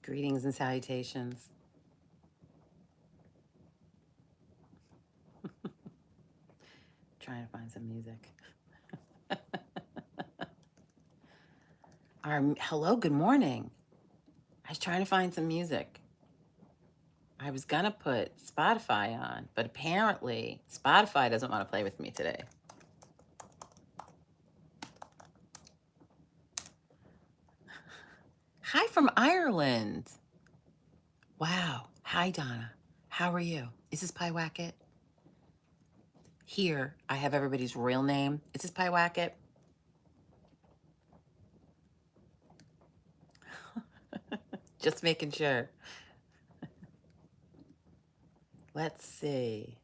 Greetings and salutations. Trying to find some music. Hello, good morning. I was trying to find some music. I was gonna put Spotify on, but apparently Spotify doesn't want to play with me today. Hi from Ireland. Wow. Hi, Donna. How are you? Is this Pie Wacket? Here, I have everybody's real name. Is this Pie Wacket? Just making sure. Let's see.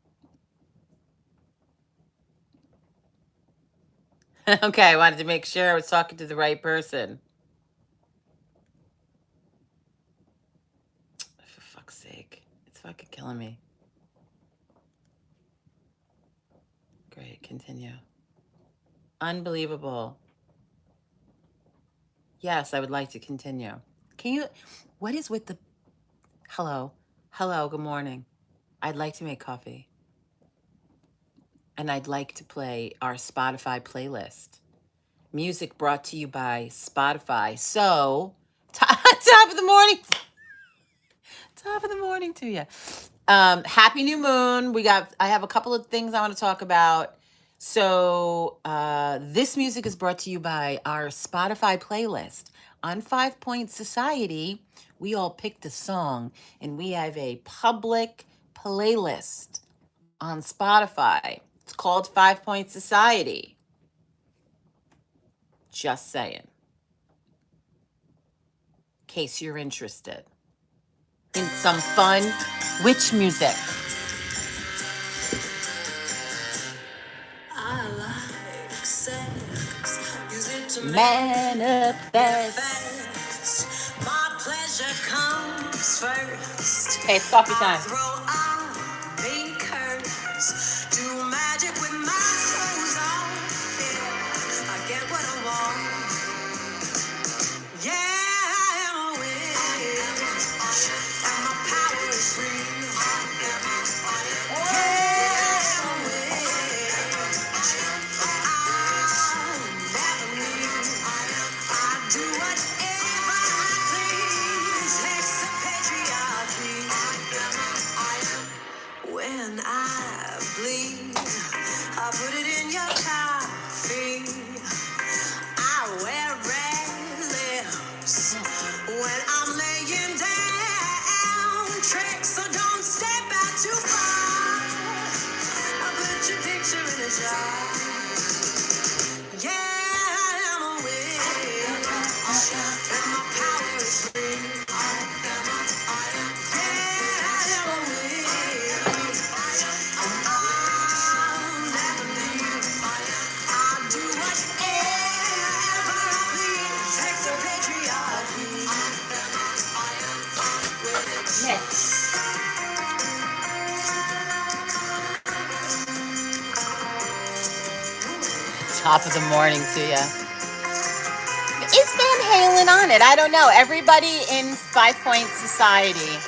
Okay, I wanted to make sure I was talking to the right person. For fuck's sake. It's fucking killing me. Great, continue. Unbelievable. Yes, I would like to continue. Can you, what is with the, hello, good morning. I'd like to make coffee. And I'd like to play our Spotify playlist. Music brought to you by Spotify. So, top of the morning. Top of the morning to you. Happy new moon. I have a couple of things I want to talk about. So this music is brought to you by our Spotify playlist. On 5 Point Society, we all picked a song and we have a public playlist on Spotify. It's called 5 Point Society. Just saying. In case you're interested in some fun witch music. I like sex, use it to manifest. My pleasure comes first. Okay, it's coffee time. Throw out being cursed. Do magic with my clothes on. Yeah, I get what I want. Yeah, I am a witch. And my power is free. When I bleed, I put it in your coffee. I wear red lips when I'm laying down. Tricks, so don't step out too far. I put your picture in a jar. Yeah, I'm a witch, and my power is free. Top of the morning to you. Is Van Halen on it? I don't know. Everybody in 5 Point Society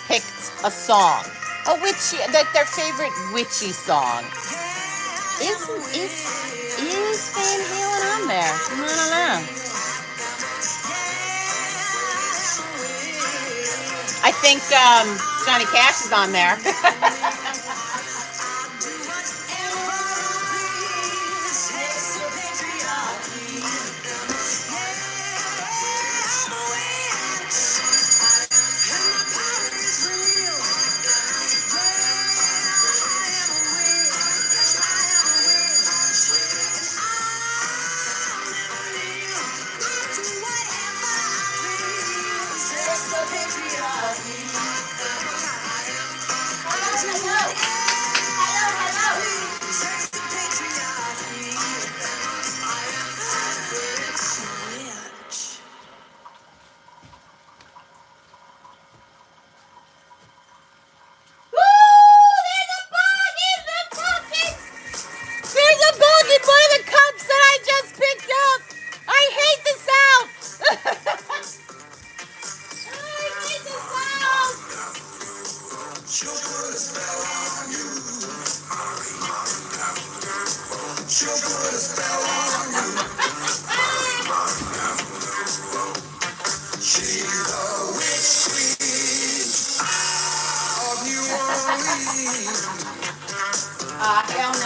picked a song, a witchy, like their favorite witchy song. Is Van Halen on there? I don't know. I think Johnny Cash is on there. Hell no.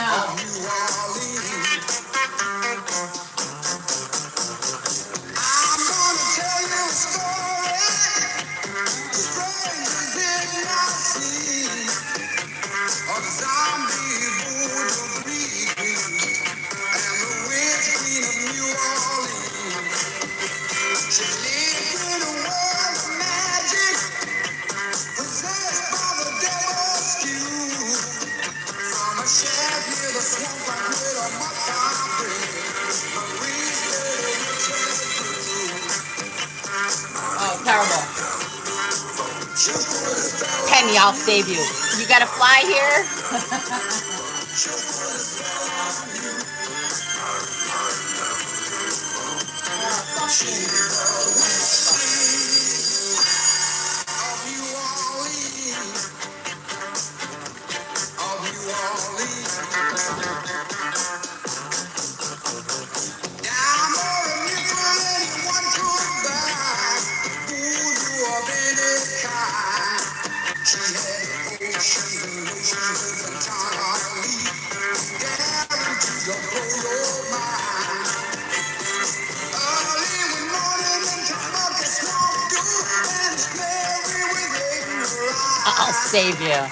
Oh, terrible. Penny, I'll save you. You gotta fly here? I'll save you.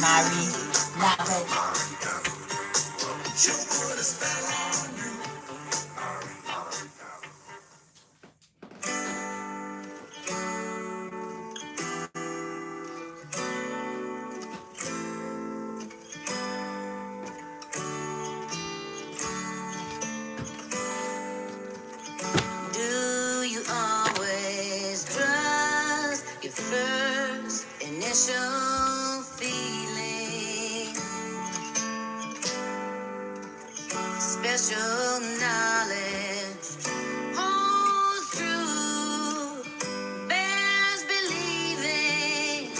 Mary, magic. Do you always trust your first initial feeling? Special knowledge holds true, bears believing.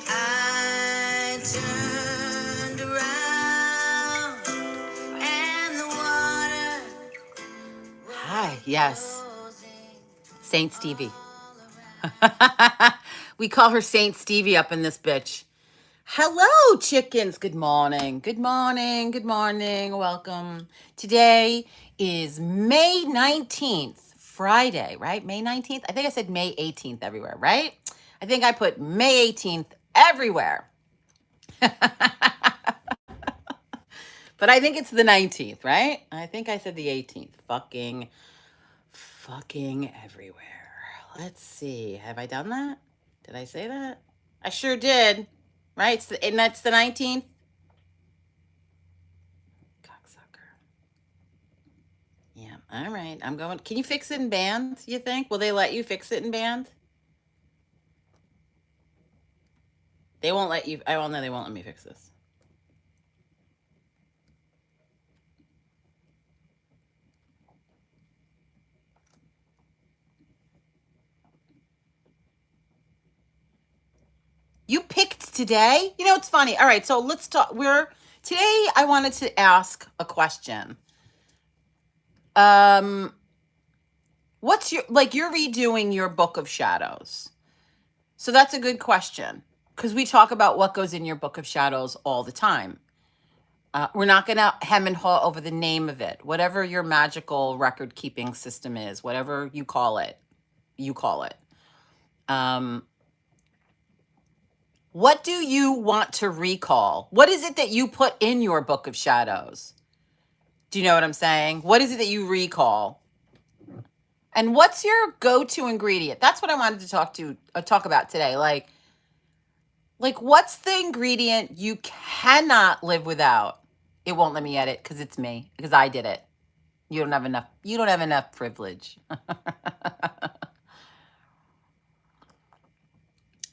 I turned around and the water. Hi, yes. Saint Stevie. We call her Saint Stevie up in this bitch. Hello, chickens. Good morning. Good morning. Good morning. Welcome. Today is May 19th, Friday, right? May 19th? I think I said May 18th everywhere, right? I think I put May 18th everywhere. But I think it's the 19th, right? I think I said the 18th. Fucking everywhere. Let's see. Have I done that? Did I say that? I sure did. Right? And that's the 19th? Cocksucker. Yeah. All right. I'm going. Can you fix it in band, you think? Will they let you fix it in band? They won't let you. I will know they won't let me fix this. You picked today? You know, it's funny. All right, so let's talk. Today I wanted to ask a question. What's you're redoing your Book of Shadows. So that's a good question because we talk about what goes in your Book of Shadows all the time. We're not going to hem and haw over the name of it. Whatever your magical record keeping system is, whatever you call it, you call it. What do you want to recall? What is it that you put in your Book of Shadows? Do you know what I'm saying? What is it that you recall? And what's your go-to ingredient? That's what I wanted to talk about today. Like Like, what's the ingredient you cannot live without? It won't let me edit because it's me, because I did it. You don't have enough. You don't have enough privilege.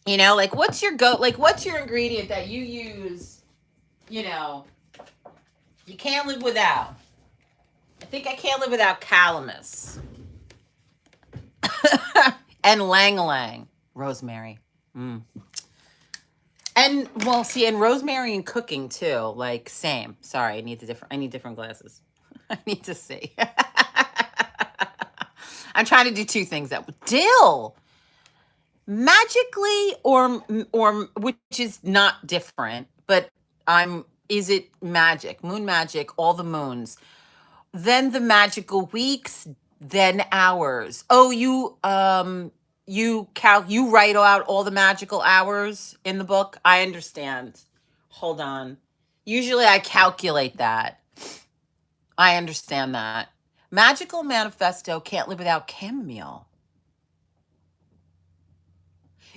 You know, like what's your what's your ingredient that you use, you know, you can't live without? I think I can't live without calamus. And lang-lang. Rosemary. Mm. And well, see, and rosemary and cooking too. Like same. Sorry, I need different glasses. I need to see. I'm trying to do two things at dill. Magically or which is not different, but is it magic? Moon magic, all the moons. Then the magical weeks, then hours. Oh, you write out all the magical hours in the book? I understand. Hold on. Usually I calculate that. I understand that. Magical manifesto can't live without chamomile.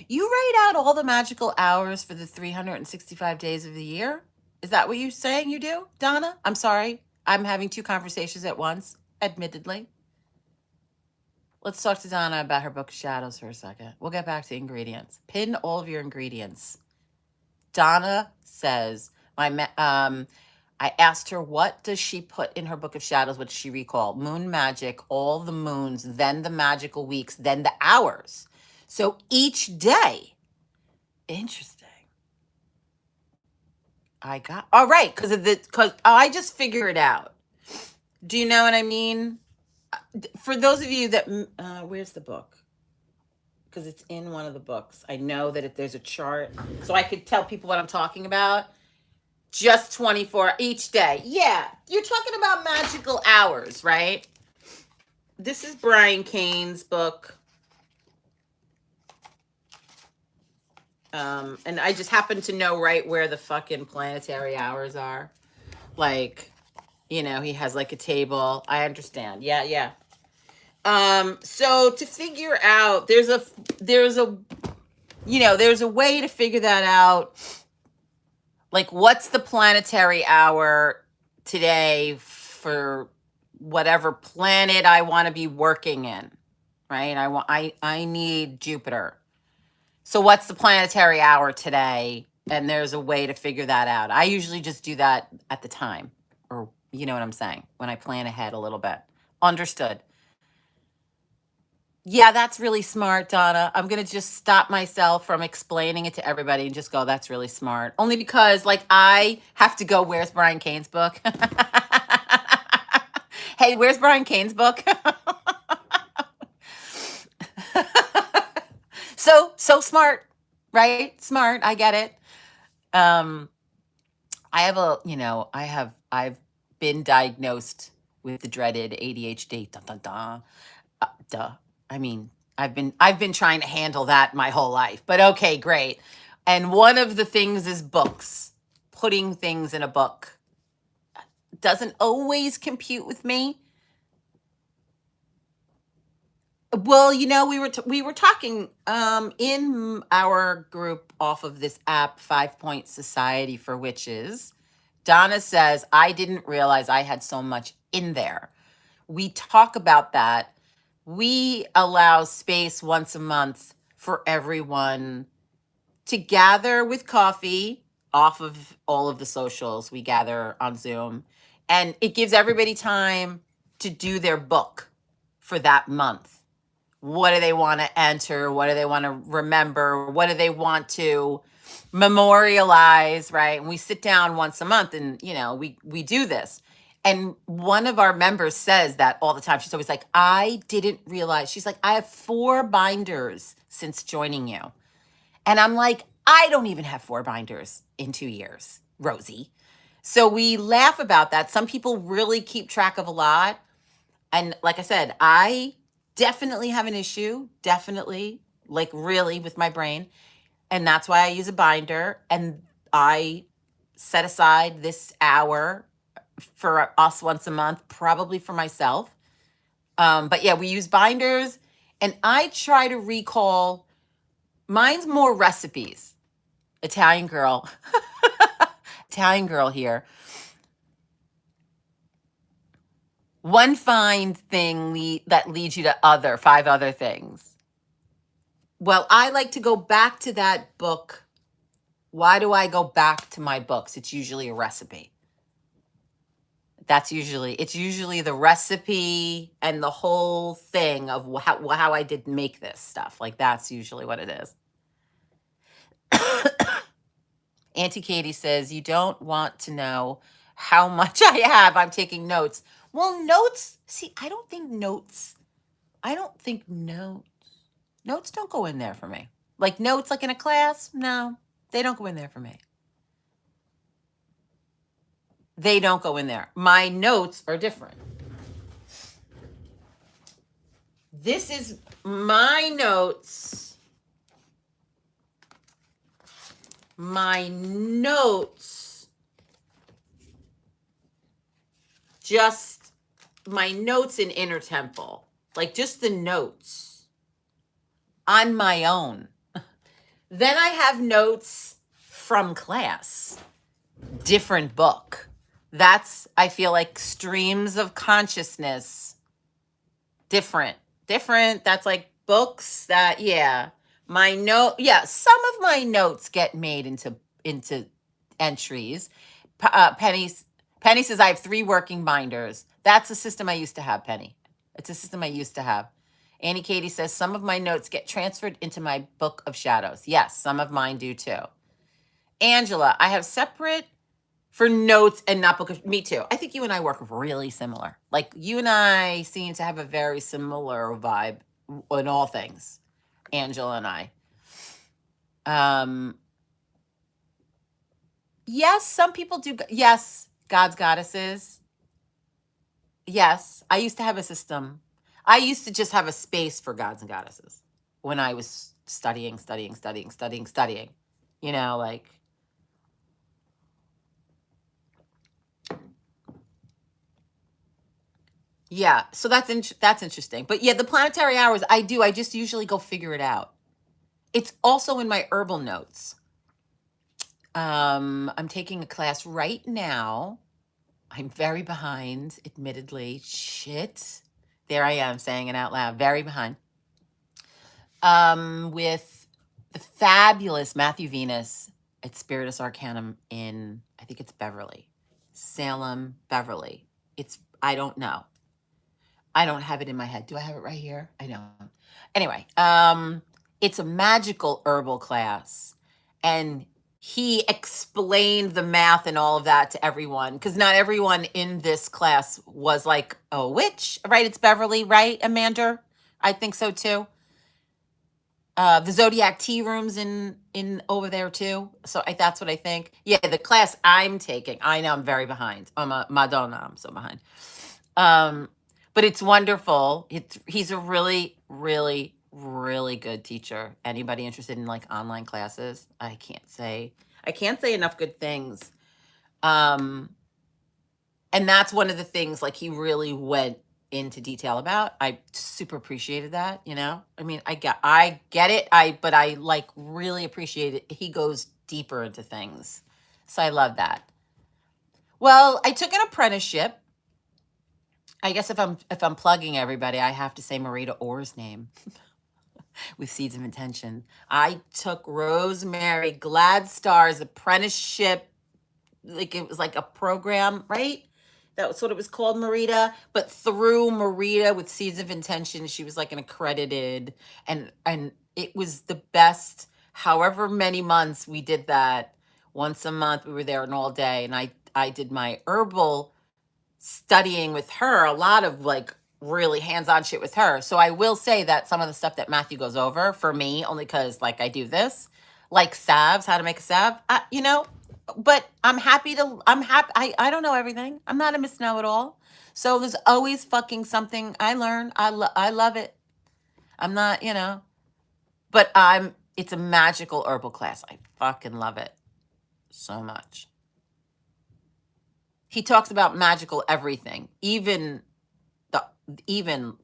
You write out all the magical hours for the 365 days of the year? Is that what you're saying you do, Donna? I'm sorry. I'm having two conversations at once, admittedly. Let's talk to Donna about her book of shadows for a second. We'll get back to ingredients. Pin all of your ingredients. Donna says, I asked her, what does she put in her book of shadows? What does she recall? Moon magic, all the moons, then the magical weeks, then the hours. So each day. Interesting. All right, because I just figured it out. Do you know what I mean? For those of you that, where's the book? Because it's in one of the books. I know that if there's a chart, so I could tell people what I'm talking about. Just 24 each day. Yeah, you're talking about magical hours, right? This is Brian Kane's book. And I just happen to know right where the fucking planetary hours are. Like, you know, he has like a table. I understand. Yeah. So to figure out, there's a way to figure that out. Like, what's the planetary hour today for whatever planet I want to be working in, right? I need Jupiter. So what's the planetary hour today? And there's a way to figure that out. I usually just do that at the time, or you know what I'm saying, when I plan ahead a little bit. Understood. Yeah, that's really smart, Donna. I'm going to just stop myself from explaining it to everybody and just go, that's really smart. Only because, like, I have to go, where's Brian Kane's book? Hey, where's Brian Kane's book? So smart, right? Smart. I get it. I've been diagnosed with the dreaded ADHD. Dun, dun, dun. Duh. I mean, I've been trying to handle that my whole life, but okay, great. And one of the things is books. Putting things in a book doesn't always compute with me. Well, you know, we were talking in our group off of this app, 5 Point Society for Witches. Donna says, I didn't realize I had so much in there. We talk about that. We allow space once a month for everyone to gather with coffee off of all of the socials. We gather on Zoom, and it gives everybody time to do their book for that month. What do they want to enter? What do they want to remember? What do they want to memorialize, right? And we sit down once a month and, you know, we do this. And one of our members says that all the time. She's always like, I didn't realize. She's like, I have 4 binders since joining you. And I'm like, I don't even have 4 binders in 2 years, Rosie. So we laugh about that. Some people really keep track of a lot. And like I said, I definitely have an issue, definitely, like really with my brain. And that's why I use a binder. And I set aside this hour for us once a month, probably for myself. But yeah, we use binders. And I try to recall, mine's more recipes. Italian girl. Italian girl here. One fine thing that leads you to 5 other things. Well, I like to go back to that book. Why do I go back to my books? It's usually a recipe. It's usually the recipe and the whole thing of how I did make this stuff. Like, that's usually what it is. Auntie Katie says, you don't want to know how much I have. I'm taking notes. Well, notes, see, I don't think notes don't go in there for me. Like notes like in a class, no, they don't go in there for me. They don't go in there. My notes are different. This is my notes. My notes. Just my notes in Inner Temple. Like just the notes on my own. Then I have notes from class. Different book. That's, I feel like, streams of consciousness. Different. That's like books that, yeah. Some of my notes get made into entries. Penny says, I have 3 working binders. That's a system I used to have, Penny. It's a system I used to have. Annie Katie says, some of my notes get transferred into my book of shadows. Yes, some of mine do too. Angela, I have separate for notes and not book of, me too. I think you and I work really similar. Like you and I seem to have a very similar vibe on all things, Angela and I. Yes, some people do. Yes, God's goddesses. Yes, I used to have a system. I used to just have a space for gods and goddesses when I was studying. You know, like. Yeah, so that's interesting. But yeah, the planetary hours, I just usually go figure it out. It's also in my herbal notes. I'm taking a class right now. I'm very behind, admittedly. Shit. There I am saying it out loud. Very behind. With the fabulous Matthew Venus at Spiritus Arcanum in, I think it's Beverly. Salem, Beverly. I don't know. I don't have it in my head. Do I have it right here? I don't. Anyway, it's a magical herbal class. And he explained the math and all of that to everyone. Because not everyone in this class was like a witch, right? It's Beverly, right, Amanda? I think so too. The Zodiac tea rooms in over there too. So that's what I think. Yeah, the class I'm taking. I know I'm very behind. I'm a Madonna. I'm so behind. But it's wonderful. He's a really, really, really good teacher. Anybody interested in like online classes? I can't say enough good things. And that's one of the things like he really went into detail about. I super appreciated that, you know? I mean, I get it. But I like really appreciate it. He goes deeper into things. So I love that. Well, I took an apprenticeship. I guess if I'm plugging everybody, I have to say Marita Orr's name with Seeds of Intention. I took Rosemary Gladstar's apprenticeship, like it was like a program, right? That's what it was called, Marita. But through Marita with Seeds of Intention, she was like an accredited, and it was the best. However many months we did that, once a month we were there and all day, and I did my herbal studying with her, a lot of like really hands-on shit with her. So I will say that some of the stuff that Matthew goes over for me, only because like I do this, like salves, how to make a salve, you know, but I'm happy. I don't know everything. I'm not a Miss Know-it-all. So there's always fucking something I learn. I love it. I'm not, you know, but it's a magical herbal class. I fucking love it so much. He talks about magical everything, even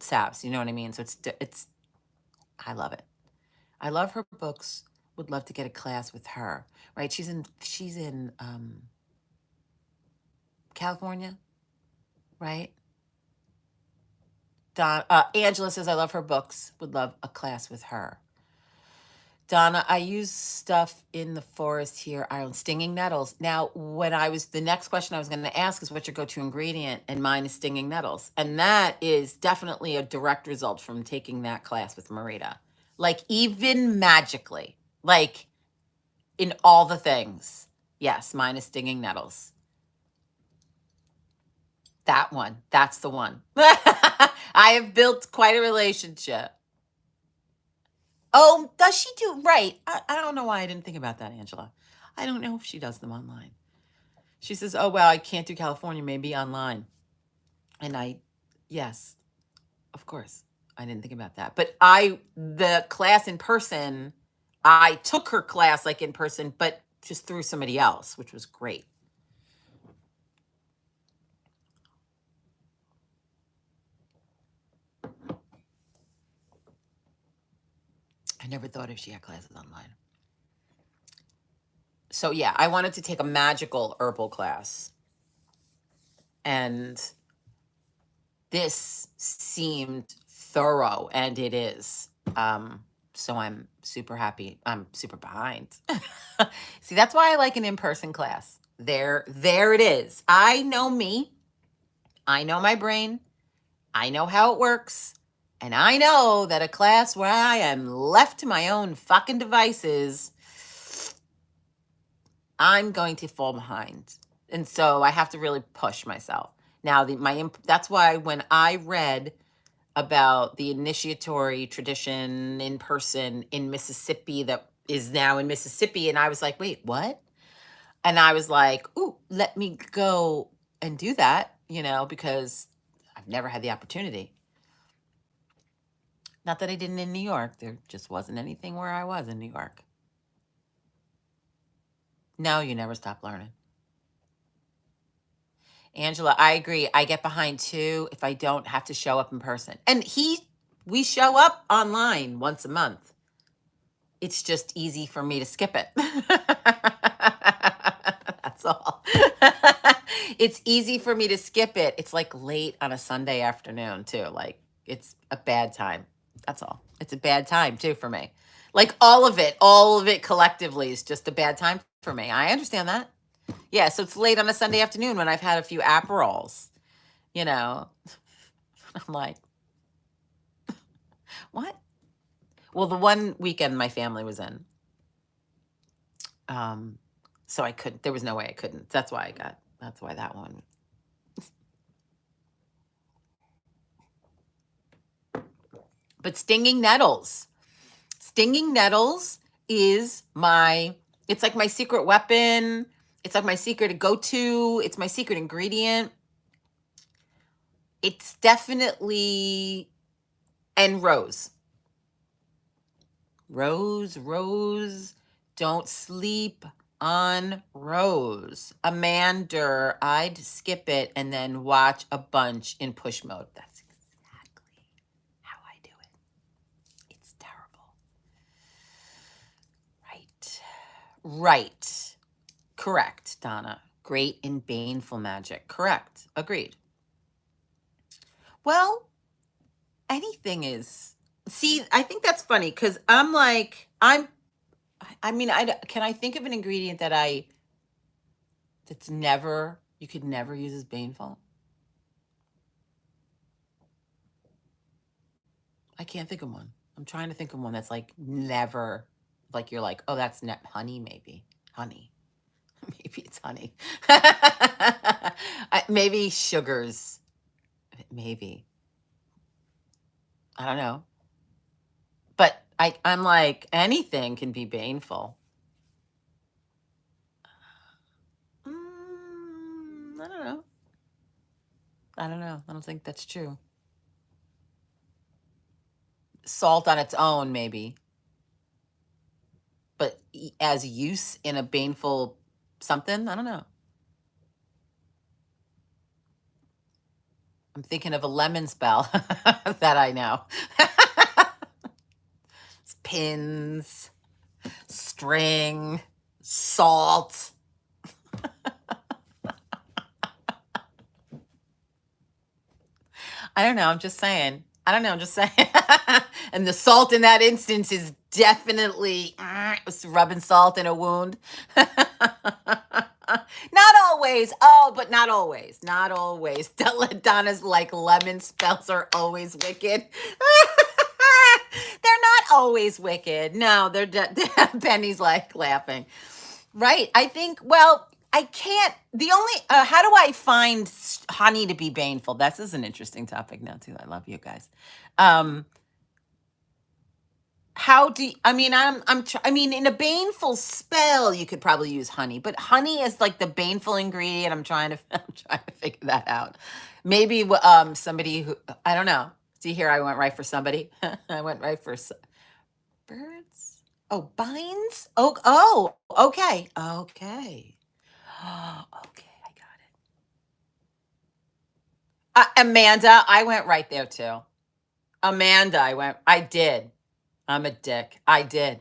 salves, you know what I mean? So it's I love it. I love her books. Would love to get a class with her. Right? She's in California, right? Angela says, I love her books. Would love a class with her. Donna, I use stuff in the forest here, Ireland, stinging nettles. Now, the next question I was going to ask is what's your go-to ingredient? And mine is stinging nettles. And that is definitely a direct result from taking that class with Marita. Like, even magically, like in all the things. Yes, mine is stinging nettles. That one. That's the one. I have built quite a relationship. Oh, does she do? Right. I don't know why I didn't think about that, Angela. I don't know if she does them online. She says, oh, well, I can't do California, maybe online. And yes, of course. I didn't think about that. But the class in person, I took her class like in person, but just through somebody else, which was great. I never thought if she had classes online. So yeah, I wanted to take a magical herbal class. And this seemed thorough, and it is. So I'm super happy. I'm super behind. See, that's why I like an in-person class. There it is. I know me. I know my brain. I know how it works. And I know that a class where I am left to my own fucking devices, I'm going to fall behind. And so I have to really push myself. Now, that's why when I read about the initiatory tradition in person in Mississippi that is now in Mississippi, and I was like, wait, what? And I was like, ooh, let me go and do that, because I've never had the opportunity. Not that I didn't in New York. There just wasn't anything where I was in New York. No, you never stop learning. Angela, I agree. I get behind too if I don't have to show up in person. And we show up online once a month. It's just easy for me to skip it. That's all. It's easy for me to skip it. It's like late on a Sunday afternoon too. Like it's a bad time. That's all. It's a bad time too for me. Like all of it collectively is just a bad time for me. I understand that. Yeah, so it's late on a Sunday afternoon when I've had a few Aperols, I'm like, what? Well, the one weekend my family was in, so I couldn't. There was no way I couldn't. That's why that one. But stinging nettles is it's like my secret weapon. It's like my secret go-to. It's my secret ingredient. It's definitely, and rose. Rose, don't sleep on rose. Amanda, I'd skip it and then watch a bunch in push mode. That's exactly how I do it. It's terrible. Right. Correct, Donna. Great in baneful magic. Correct. Agreed. Well, anything is. See, I think that's funny because I'm like, can I think of an ingredient that's you could never use as baneful? I can't think of one. I'm trying to think of one that's like never, like you're like, oh, that's honey, maybe. Honey. Maybe it's honey. Maybe sugars. Maybe. I don't know. But I'm like, anything can be baneful. I don't know. I don't think that's true. Salt on its own, maybe. But as use in a baneful something, I don't know. I'm thinking of a lemon spell that I know. Pins. String, salt. I don't know. I'm just saying. I don't know. I'm just saying. And the salt in that instance is definitely rubbing salt in a wound. Not always. Oh, but not always. Not always. Donna's like lemon spells are always wicked. They're not always wicked. No, they're Penny's like laughing. Right. I think, well, I can't. The only, how do I find honey to be baneful? This is an interesting topic now, too. I love you guys. How do you, I mean, I mean, in a baneful spell, you could probably use honey, but honey is like the baneful ingredient. I'm trying to figure that out. Maybe, somebody who, I don't know. See here, I went right for somebody. I went right for birds. Oh, binds. Oh, okay. Okay. Okay, I got it. Amanda, I went right there too. Amanda, I did. I'm a dick. I did.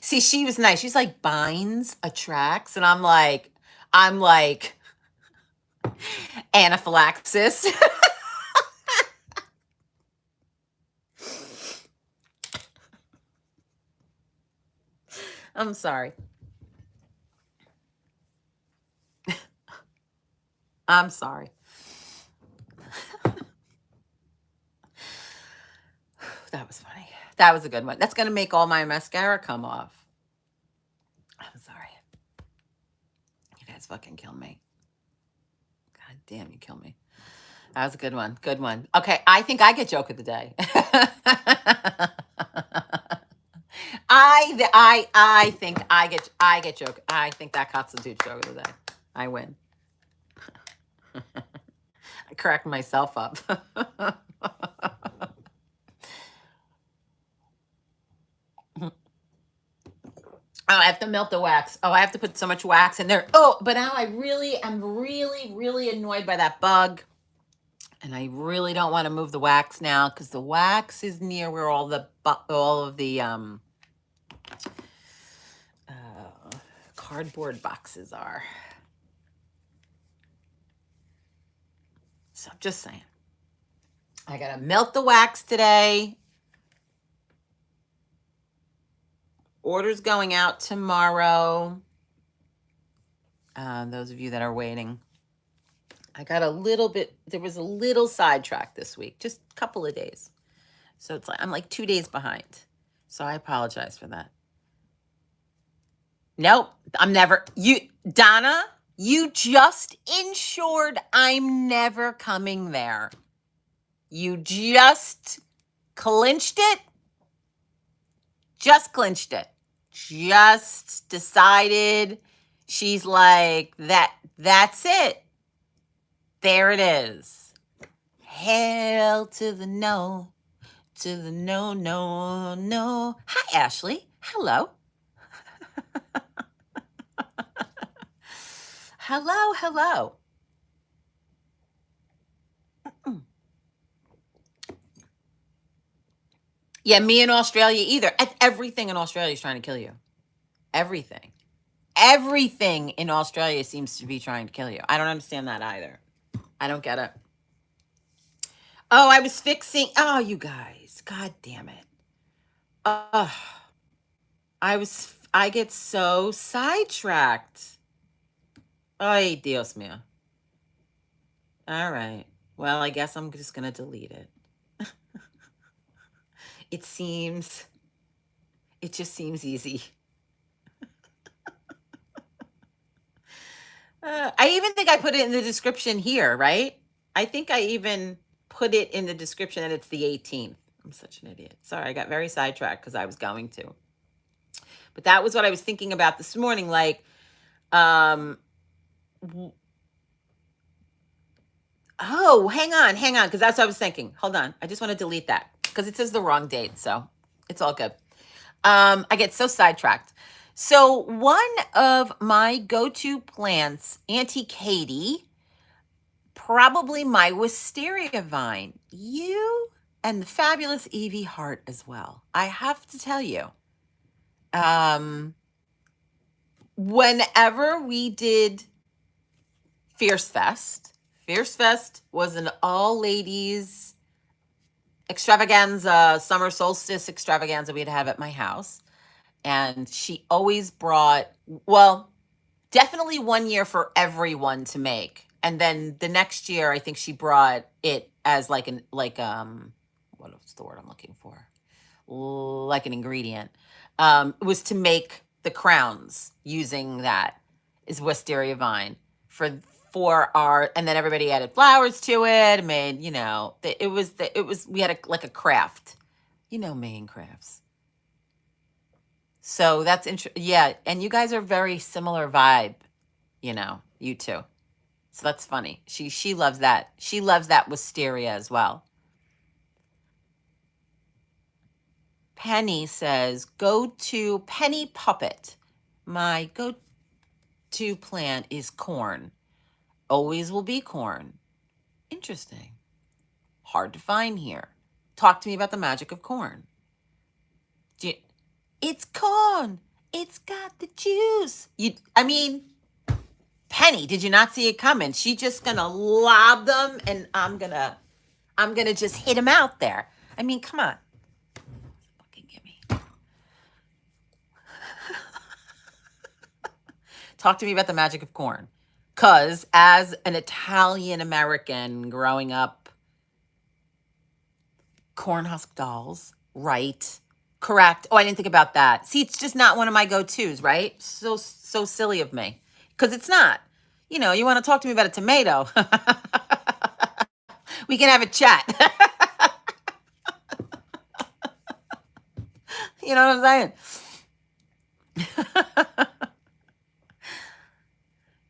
See, she was nice. She's like binds, attracts, and I'm like anaphylaxis. I'm sorry. I'm sorry. That was funny. That was a good one. That's going to make all my mascara come off. I'm sorry. You guys fucking kill me. God damn, you kill me. That was a good one. Good one. Okay, I think I get joke of the day. I think I get joke. I think that constitutes joke of the day. I win. I cracked myself up. Oh, I have to melt the wax. Oh, I have to put so much wax in there. Oh, but now I'm really annoyed by that bug. And I really don't want to move the wax now because the wax is near where all of the cardboard boxes are. So I'm just saying. I got to melt the wax today. Orders going out tomorrow. Those of you that are waiting. I got there was a little sidetrack this week, just a couple of days. So it's like, I'm like 2 days behind. So I apologize for that. Nope, Donna, you just ensured I'm never coming there. You just clinched it. Just clinched it. Just decided. She's like, that's it. There it is. Hell to the no. To the no, no, no. Hi, Ashley. Hello. Hello. Yeah, me in Australia either. Everything in Australia is trying to kill you. Everything. Everything in Australia seems to be trying to kill you. I don't understand that either. I don't get it. Oh, I was fixing. Oh, you guys. God damn it. I get so sidetracked. Ay, Dios mío. All right. Well, I guess I'm just going to delete it. It just seems easy. I even think I put it in the description here, right? I think I even put it in the description that it's the 18th. I'm such an idiot. Sorry, I got very sidetracked because I was going to. But that was what I was thinking about this morning. Like, oh, hang on, because that's what I was thinking. Hold on. I just want to delete that because it says the wrong date. So it's all good. I get so sidetracked. So one of my go-to plants, Auntie Katie, probably my wisteria vine, you and the fabulous Evie Hart as well. I have to tell you, Whenever we did Fierce Fest, Fierce Fest was an all ladies extravaganza, summer solstice extravaganza we'd have at my house. And she always brought, well, definitely one year for everyone to make. And then the next year, I think she brought it as like what's the word I'm looking for? Like an ingredient. It was to make the crowns using that is wisteria vine for our, and then everybody added flowers to it. Made, we had like a craft, main crafts. So that's interesting. Yeah, and you guys are very similar vibe, you two. So that's funny. She loves that. She loves that wisteria as well. Penny says, go to Penny Puppet. My go-to plant is corn. Always will be corn. Interesting. Hard to find here. Talk to me about the magic of corn. It's corn. It's got the juice. Penny, did you not see it coming? She just gonna lob them, and I'm gonna just hit him out there. Come on. Fucking gimme. Talk to me about the magic of corn. Cause as an Italian American growing up, corn husk dolls, right? Correct. Oh, I didn't think about that. See, it's just not one of my go-tos, right? So silly of me. Because it's not. You want to talk to me about a tomato. We can have a chat. You know what I'm saying?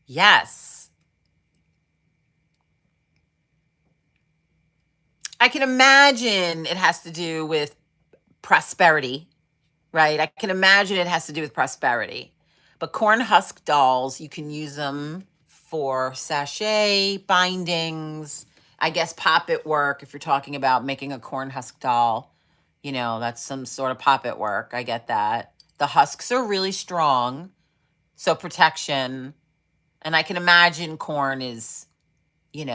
Yes. I can imagine it has to do with prosperity, right? I can imagine it has to do with prosperity. But corn husk dolls, you can use them for sachet bindings. I guess poppet work, if you're talking about making a corn husk doll, that's some sort of poppet work. I get that. The husks are really strong, so protection. And I can imagine corn is, and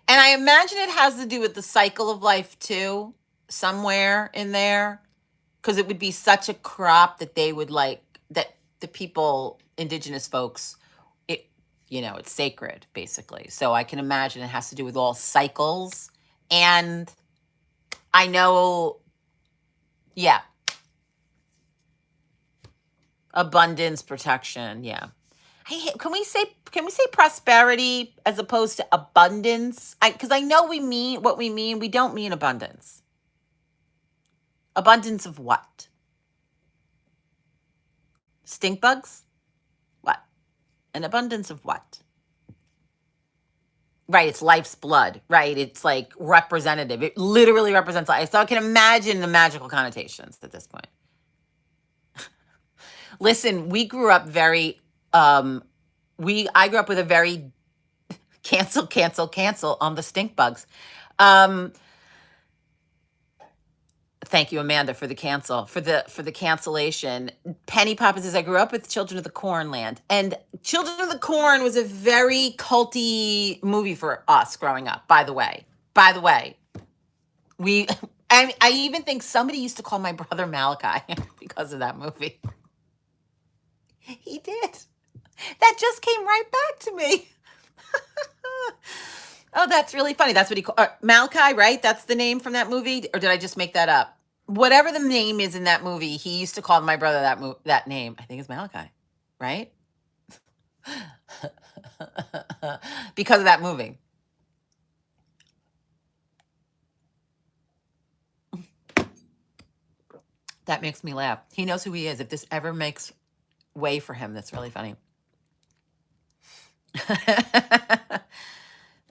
I imagine it has to do with the cycle of life too, somewhere in there. Because it would be such a crop that they would like, that the people, indigenous folks, it's sacred, basically. So I can imagine it has to do with all cycles. And I know, yeah, abundance, protection, yeah. Hey, can we say prosperity as opposed to abundance? Because I know we mean what we mean. We don't mean abundance. Abundance of what? Stink bugs? What? An abundance of what? Right, it's life's blood, right? It's like representative. It literally represents life. So I can imagine the magical connotations at this point. Listen, we grew up very I grew up with a very cancel on the stink bugs. Thank you, Amanda, for the cancellation. Penny Papa says, I grew up with Children of the Corn Land. And Children of the Corn was a very culty movie for us growing up, by the way. I even think somebody used to call my brother Malachi because of that movie. He did. That just came right back to me. Oh, that's really funny. That's what he called Malachi, right? That's the name from that movie? Or did I just make that up? Whatever the name is in that movie, he used to call my brother that name. I think it's Malachi, right? Because of that movie. That makes me laugh. He knows who he is. If this ever makes way for him, that's really funny.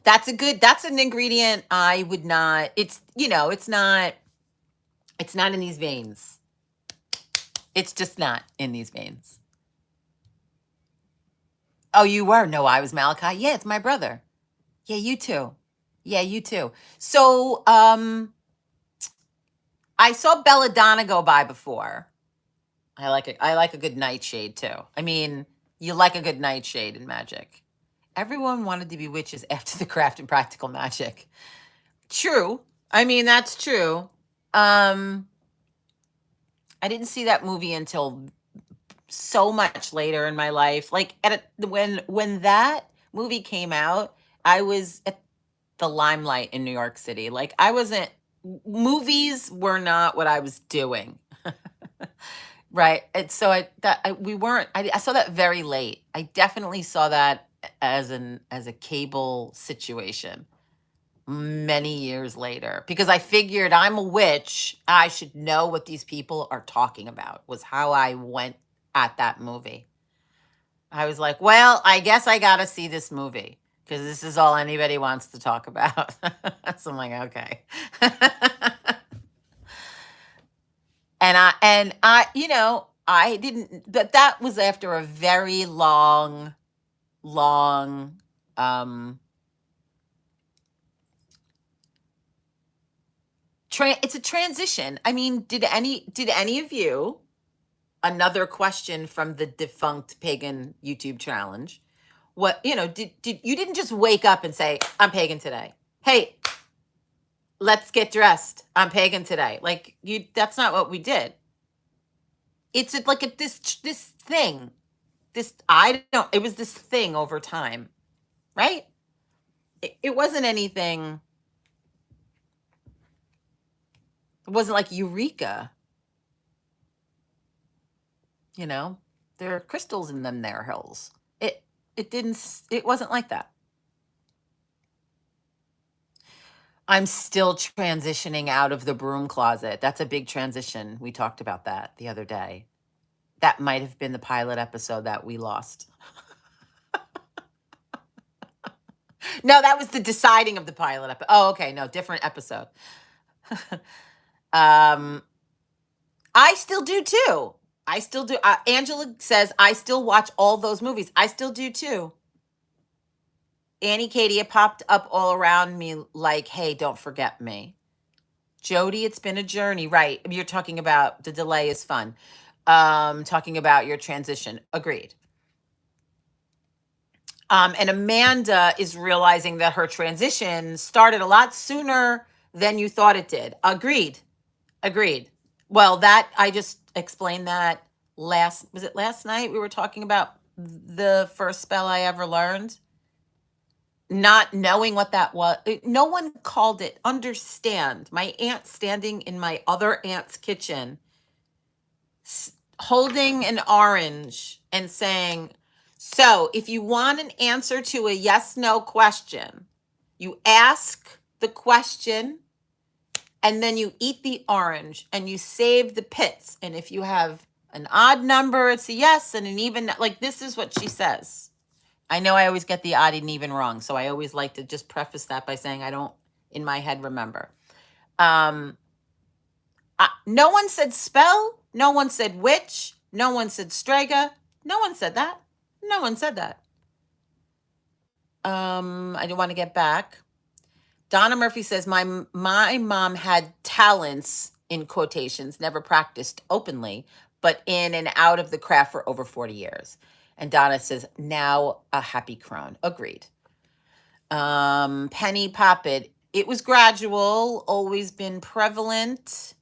That's an ingredient I would not, it's not in these veins. It's just not in these veins. Oh, you were? No, I was Malachi. Yeah, it's my brother. Yeah, you too. So, I saw Belladonna go by before. I like it. I like a good nightshade too. I mean, you like a good nightshade in magic. Everyone wanted to be witches after the craft and practical magic. True. I mean, that's true. Um, I didn't see that movie until so much later in my life. Like when that movie came out, I was at the limelight in New York City. Like I wasn't movies were not what I was doing. Right. And so we weren't I saw that very late. I definitely saw that as a cable situation many years later because I figured I'm a witch. I should know what these people are talking about, was how I went at that movie. I was like, well, I guess I got to see this movie because this is all anybody wants to talk about. So I'm like, okay. I didn't, but that was after a very long, um, it's a transition. I mean, did any of you, another question from the defunct pagan YouTube challenge, did you didn't just wake up and say, I'm pagan today. Hey, let's get dressed. I'm pagan today. Like that's not what we did. It's this thing. It was this thing over time, right? It wasn't anything. It wasn't like Eureka, you know? There are crystals in them there hills. It wasn't like that. I'm still transitioning out of the broom closet. That's a big transition. We talked about that the other day. That might have been the pilot episode that we lost. No, that was the deciding of the pilot episode. Oh, okay. No, different episode. um, I still do too. I still do. Angela says, I still watch all those movies. I still do too. Annie Katie, it popped up all around me like, hey, don't forget me. Jody, it's been a journey. Right. You're talking about the delay is fun. Talking about your transition. Agreed. And Amanda is realizing that her transition started a lot sooner than you thought it did. Agreed. Agreed. Well, that I just explained that was it last night? We were talking about the first spell I ever learned. Not knowing what that was. No one called it. Understand. My aunt standing in my other aunt's kitchen, holding an orange and saying, so if you want an answer to a yes no question, you ask the question and then you eat the orange and you save the pits. And if you have an odd number, it's a yes, and an even, like this is what she says. I know I always get the odd and even wrong, so I always like to just preface that by saying I don't, in my head, remember. No one said spell. No one said witch. No one said strega. No one said that. No one said that. I do want to get back. Donna Murphy says, my mom had talents, in quotations, never practiced openly, but in and out of the craft for over 40 years. And Donna says, now a happy crone. Agreed. Penny Poppet, it was gradual, always been prevalent.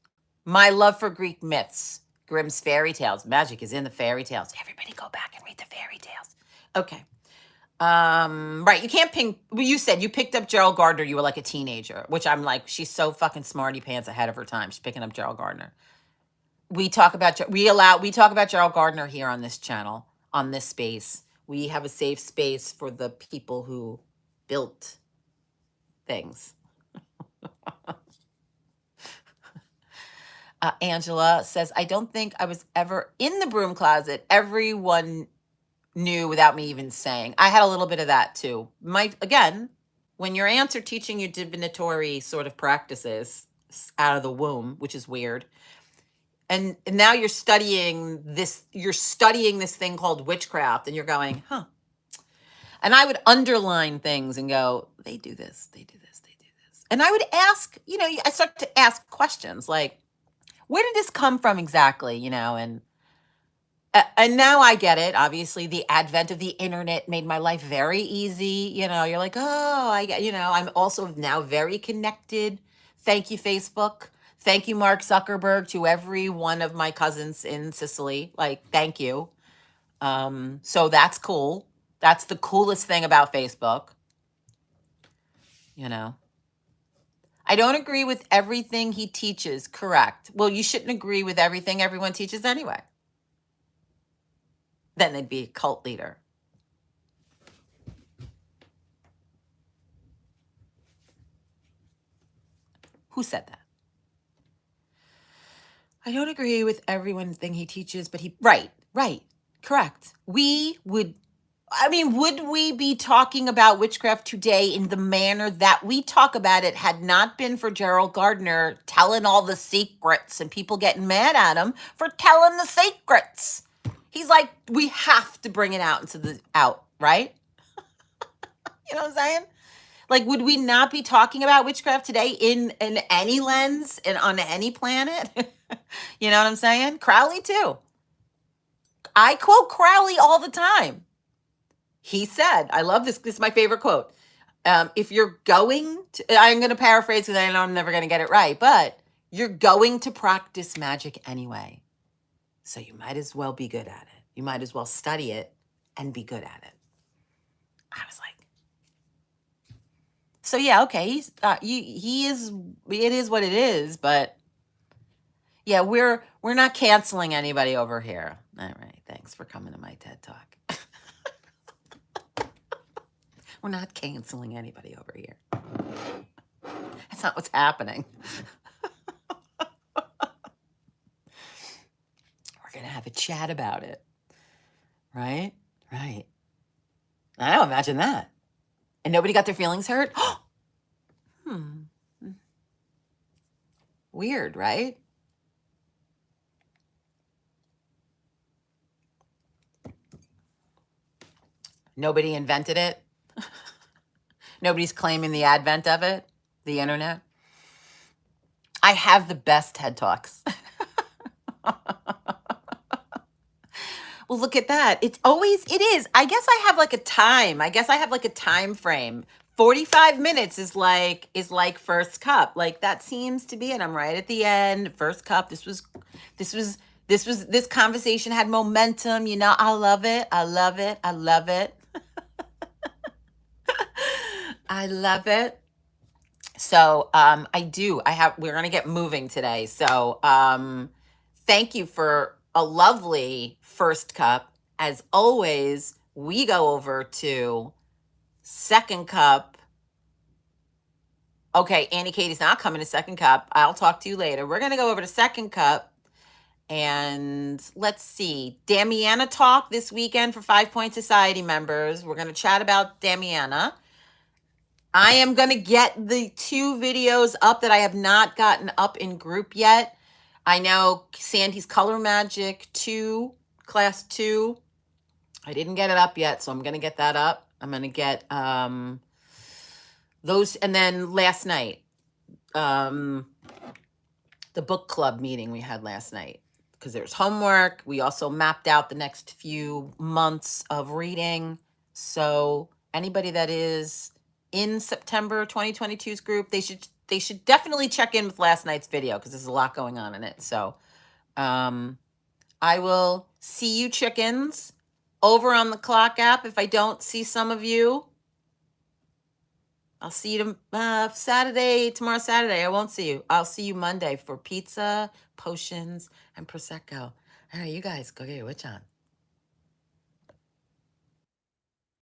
My love for Greek myths, Grimm's fairy tales. Magic is in the fairy tales. Everybody go back and read the fairy tales. Okay. Right. You can't ping. Well, you said you picked up Gerald Gardner. You were like a teenager, which I'm like, she's so fucking smarty pants ahead of her time. She's picking up Gerald Gardner. We talk about Gerald Gardner here on this channel, on this space. We have a safe space for the people who built things. Angela says, I don't think I was ever in the broom closet. Everyone knew without me even saying. I had a little bit of that too. Again, when your aunts are teaching you divinatory sort of practices out of the womb, which is weird. And now you're studying this thing called witchcraft, and you're going, huh. And I would underline things and go, they do this, they do this, they do this. And I would ask, I start to ask questions like, where did this come from exactly? And now I get it. Obviously, the advent of the internet made my life very easy. You're like, oh, I get, I'm also now very connected. Thank you, Facebook. Thank you, Mark Zuckerberg, to every one of my cousins in Sicily. Like, thank you. So that's cool. That's the coolest thing about Facebook. I don't agree with everything he teaches. Correct. Well, you shouldn't agree with everything everyone teaches anyway. Then they'd be a cult leader. Who said that? I don't agree with everyone thing he teaches, but right, correct. Would we be talking about witchcraft today in the manner that we talk about it had not been for Gerald Gardner telling all the secrets and people getting mad at him for telling the secrets? He's like, we have to bring it out, right? You know what I'm saying? Like, would we not be talking about witchcraft today in any lens and on any planet? You know what I'm saying? Crowley too. I quote Crowley all the time. He said, I love this. This is my favorite quote. If you're going to, I'm going to paraphrase because I know I'm never going to get it right, but you're going to practice magic anyway. So you might as well be good at it. You might as well study it and be good at it. I was like, so yeah, okay. He is, it is what it is, but yeah, we're not canceling anybody over here. All right. Thanks for coming to my TED Talk. We're not canceling anybody over here. That's not what's happening. We're going to have a chat about it. Right? Right. I know, imagine that. And nobody got their feelings hurt? Weird, right? Nobody invented it. Nobody's claiming the advent of it, the internet. I have the best TED Talks. Well, look at that. It is. I guess I have like a time frame. 45 minutes is like first cup. Like that seems to be it. I'm right at the end. First cup. This conversation had momentum. I love it. I love it. I love it. I love it. So we're going to get moving today. So thank you for a lovely first cup. As always, we go over to second cup. Okay, Annie Katie's not coming to second cup. I'll talk to you later. We're going to go over to second cup. And let's see, Damiana talk this weekend for 5 Point Society members. We're going to chat about Damiana. I am going to get the 2 videos up that I have not gotten up in group yet. I know Sandy's Color Magic 2, class 2. I didn't get it up yet, so I'm going to get that up. I'm going to get those. And then last night, the book club meeting we had last night, because there's homework. We also mapped out the next few months of reading. So anybody that is in September 2022's group, they should definitely check in with last night's video because there's a lot going on in it. So I will see you chickens over on the Clock app. If I don't see some of you, I'll see you tomorrow Saturday. I won't see you. I'll see you Monday for pizza, potions, and Prosecco. All right, you guys, go get your witch on.